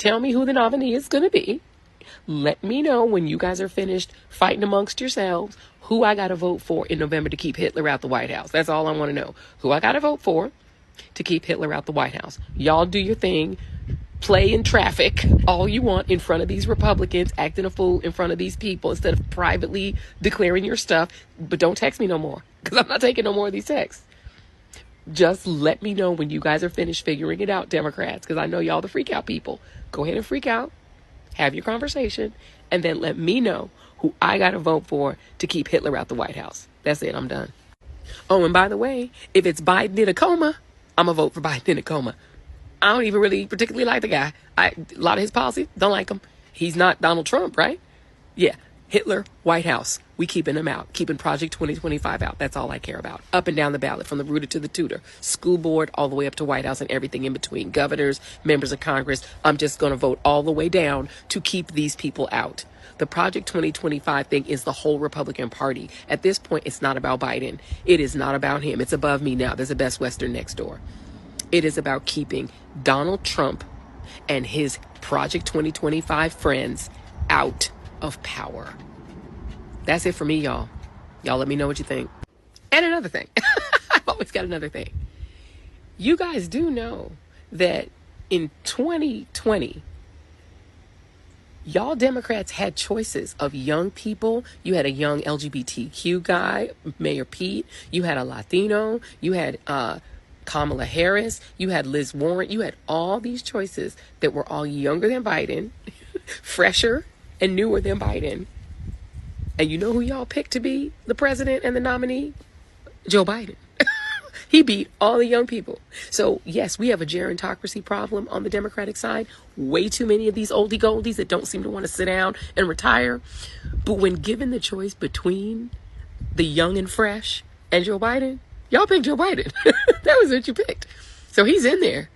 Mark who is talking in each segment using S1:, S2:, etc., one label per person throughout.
S1: Tell me who the nominee is going to be. Let me know when you guys are finished fighting amongst yourselves who I got to vote for in November to keep Hitler out the White House. That's all I want to know. Who I got to vote for to keep Hitler out the White House. Y'all do your thing. Play in traffic all you want in front of these Republicans, acting a fool in front of these people instead of privately declaring your stuff. But don't text me no more, because I'm not taking no more of these texts. Just let me know when you guys are finished figuring it out, Democrats, because I know y'all the freak out people. Go ahead and freak out. Have your conversation, and then let me know who I got to vote for to keep Hitler out the White House. That's it. I'm done. Oh, and by the way, if it's Biden in a coma, I'm going to vote for Biden in a coma. I don't even really particularly like the guy. A lot of his policies, don't like him. He's not Donald Trump, right? Yeah. Hitler, White House. We keeping him out. Keeping Project 2025 out. That's all I care about. Up and down the ballot, from the rooter to the tutor. School board, all the way up to White House and everything in between. Governors, members of Congress. I'm just going to vote all the way down to keep these people out. The Project 2025 thing is the whole Republican Party. At this point, it's not about Biden. It is not about him. It's above me now. There's a Best Western next door. It is about keeping Donald Trump and his Project 2025 friends out of power. That's it for me, y'all. Y'all let me know what you think. And another thing. I've always got another thing. You guys do know that in 2020, y'all Democrats had choices of young people. You had a young LGBTQ guy, Mayor Pete. You had a Latino. You had Kamala Harris, you had Liz Warren, you had all these choices that were all younger than Biden, fresher and newer than Biden. And you know who y'all picked to be the president and the nominee? Joe Biden. He beat all the young people. So yes, we have a gerontocracy problem on the Democratic side. Way too many of these oldie goldies that don't seem to want to sit down and retire. But when given the choice between the young and fresh and Joe Biden, y'all picked Joe Biden. That was what you picked. So he's in there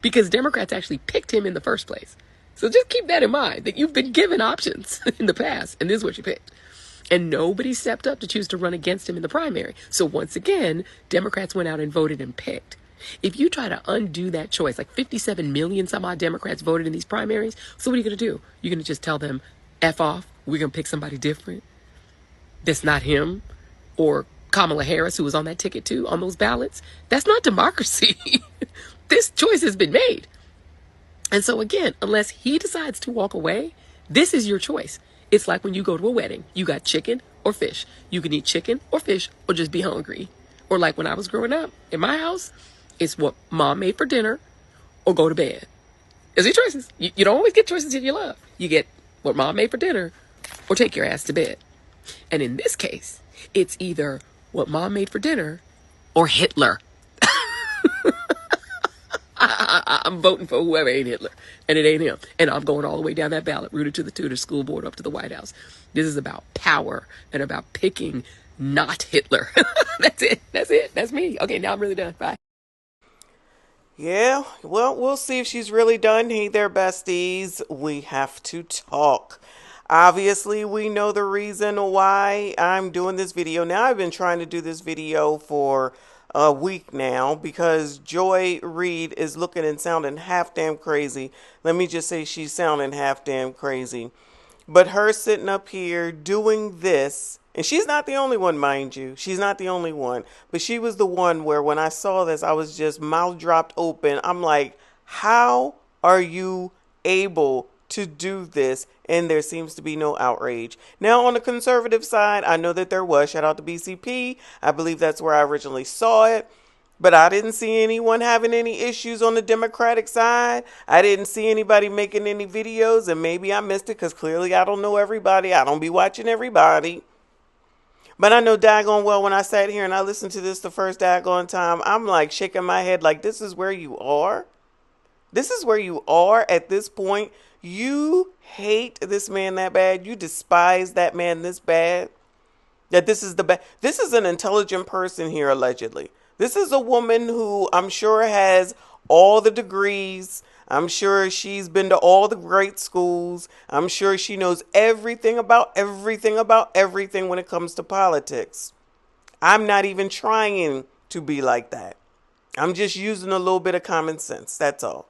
S1: because Democrats actually picked him in the first place. So just keep that in mind, that you've been given options in the past, and this is what you picked. And nobody stepped up to choose to run against him in the primary. So once again, Democrats went out and voted and picked. If you try to undo that choice, like 57 million some odd Democrats voted in these primaries, so what are you going to do? You're going to just tell them, F off, we're going to pick somebody different that's not him, or Kamala Harris, who was on that ticket too, on those ballots? That's not democracy. This choice has been made. And so again, unless he decides to walk away, this is your choice. It's like when you go to a wedding, you got chicken or fish. You can eat chicken or fish or just be hungry. Or like when I was growing up in my house, it's what mom made for dinner or go to bed. There's your choices. You don't always get choices that you love. You get what mom made for dinner or take your ass to bed. And in this case, it's either what mom made for dinner or Hitler. I'm voting for whoever ain't Hitler, and it ain't him. And I'm going all the way down that ballot, rooted to the tutor, school board, up to the White House. This is about power and about picking not Hitler. That's it. That's it. That's me. Okay, now I'm really done. Bye.
S2: Yeah, well, we'll see if she's really done. Hey there, besties. We have to talk. Obviously, we know the reason why I'm doing this video. Now, I've been trying to do this video for a week now because Joy Reid is looking and sounding half damn crazy. Let me just say she's sounding half damn crazy. But her sitting up here doing this, and she's not the only one, mind you. She's not the only one. But she was the one where when I saw this, I was just mouth dropped open. I'm like, how are you able to do this? And there seems to be no outrage. Now, on the conservative side, I know that there was. Shout out to BCP. I believe that's where I originally saw it. But I didn't see anyone having any issues on the Democratic side. I didn't see anybody making any videos. And maybe I missed it because clearly I don't know everybody. I don't be watching everybody. But I know daggone well when I sat here and I listened to this the first daggone time, I'm like shaking my head like, this is where you are? This is where you are at this point? You hate this man that bad? You despise that man this bad? That this is the bad? This is an intelligent person here, allegedly. This is a woman who I'm sure has all the degrees. I'm sure she's been to all the great schools. I'm sure she knows everything about everything when it comes to politics. I'm not even trying to be like that. I'm just using a little bit of common sense. That's all.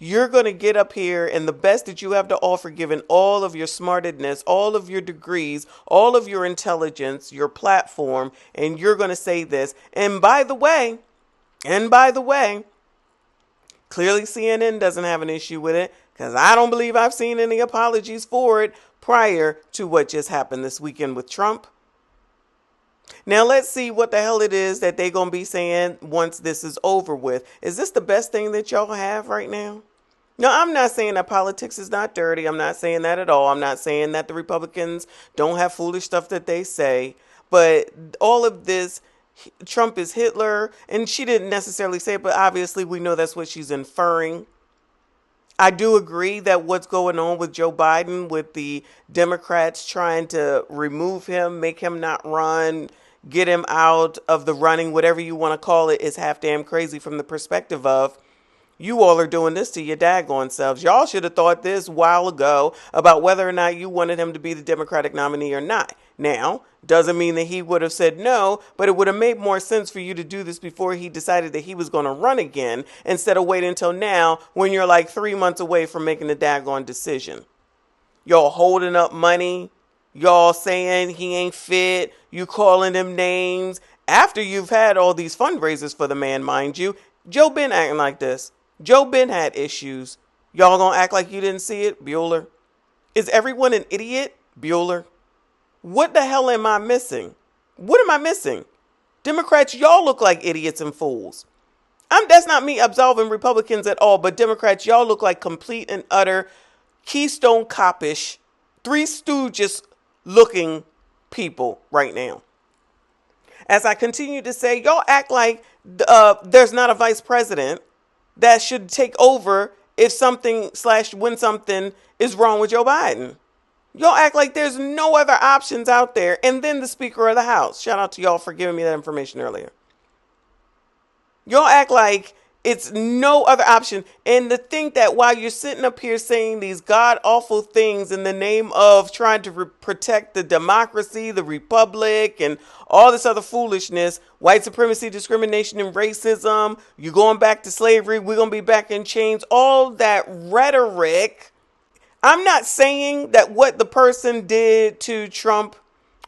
S2: you're going to get up here and the best that you have to offer, given all of your smartedness, all of your degrees, all of your intelligence, your platform, and you're going to say this. And by the way, clearly CNN doesn't have an issue with it, because I don't believe I've seen any apologies for it prior to what just happened this weekend with Trump. Now let's see what the hell it is that they're going to be saying once this is over with. Is this the best thing that y'all have right now? No, I'm not saying that politics is not dirty. I'm not saying that at all. I'm not saying that the Republicans don't have foolish stuff that they say. But all of this, Trump is Hitler, and she didn't necessarily say it, but obviously we know that's what she's inferring. I do agree that what's going on with Joe Biden, with the Democrats trying to remove him, make him not run, get him out of the running, whatever you want to call it, is half damn crazy from the perspective of, you all are doing this to your daggone selves. Y'all should have thought this a while ago about whether or not you wanted him to be the Democratic nominee or not. Now, doesn't mean that he would have said no, but it would have made more sense for you to do this before he decided that he was going to run again, instead of waiting until now when you're like 3 months away from making the daggone decision. Y'all holding up money. Y'all saying he ain't fit. You calling him names. After you've had all these fundraisers for the man, mind you. Joe been acting like this. Joe been had issues. Y'all gonna act like you didn't see it? Bueller. Is everyone an idiot? Bueller. What the hell am I missing? What am I missing? Democrats, y'all look like idiots and fools. That's not me absolving Republicans at all, but Democrats, y'all look like complete and utter Keystone Copish, Three Stooges looking people right now. As I continue to say, y'all act like there's not a vice president that should take over if something / when something is wrong with Joe Biden. Y'all act like there's no other options out there. And then the Speaker of the House. Shout out to y'all for giving me that information earlier. Y'all act like it's no other option. And to think that while you're sitting up here saying these god-awful things in the name of trying to protect the democracy, the republic, and all this other foolishness, white supremacy, discrimination, and racism, you're going back to slavery, we're going to be back in chains, all that rhetoric. I'm not saying that what the person did to Trump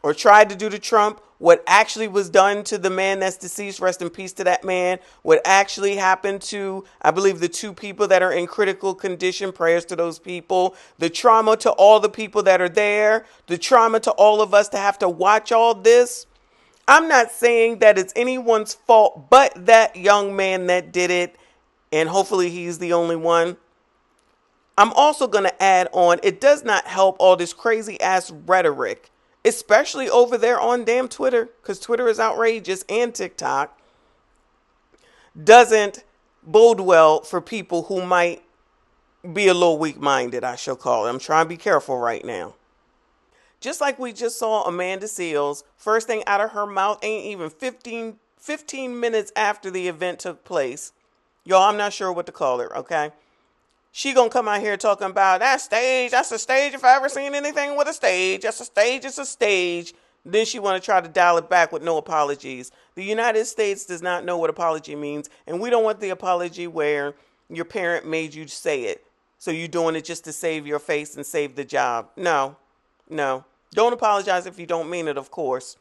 S2: or tried to do to Trump, what actually was done to the man that's deceased, rest in peace to that man, what actually happened to, I believe, the 2 people that are in critical condition, prayers to those people, the trauma to all the people that are there, the trauma to all of us to have to watch all this. I'm not saying that it's anyone's fault but that young man that did it, and hopefully he's the only one. I'm also going to add on, it does not help all this crazy ass rhetoric, especially over there on damn Twitter, because Twitter is outrageous, and TikTok, doesn't bode well for people who might be a little weak-minded, I shall call it. I'm trying to be careful right now. Just like we just saw Amanda Seales, first thing out of her mouth ain't even 15 minutes after the event took place. Y'all, I'm not sure what to call her, okay? She gonna come out here talking about that stage. That's a stage if I ever seen anything with a stage. That's a stage. It's a stage. Then she want to try to dial it back with no apologies. The United States does not know what apology means. And we don't want the apology where your parent made you say it. So you're doing it just to save your face and save the job. No. Don't apologize if you don't mean it, of course.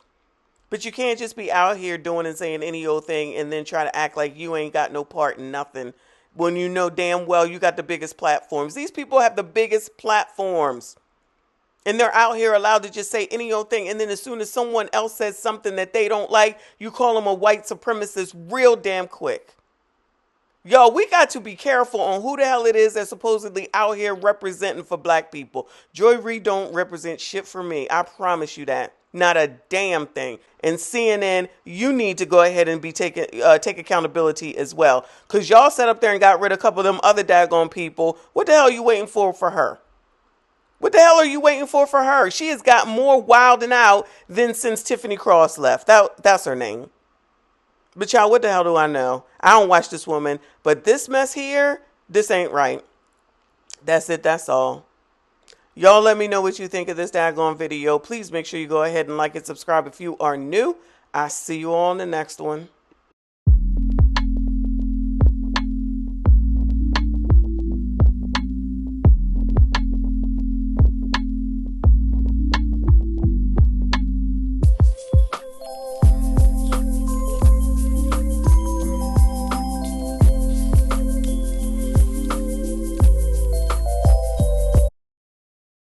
S2: But you can't just be out here doing and saying any old thing and then try to act like you ain't got no part in nothing, when you know damn well you got the biggest platforms. These people have the biggest platforms. And they're out here allowed to just say any old thing. And then as soon as someone else says something that they don't like, you call them a white supremacist real damn quick. Yo, we got to be careful on who the hell it is that's supposedly out here representing for black people. Joy Reid don't represent shit for me. I promise you that. Not a damn thing. And CNN, you need to go ahead and take accountability as well. Because y'all sat up there and got rid of a couple of them other daggone people. What the hell are you waiting for her? What the hell are you waiting for her? She has got more wilding out than since Tiffany Cross left. That's her name. But y'all, what the hell do I know? I don't watch this woman. But this mess here, this ain't right. That's it. That's all. Y'all let me know what you think of this daggone video. Please make sure you go ahead and like and subscribe if you are new. I'll see you all in the next one.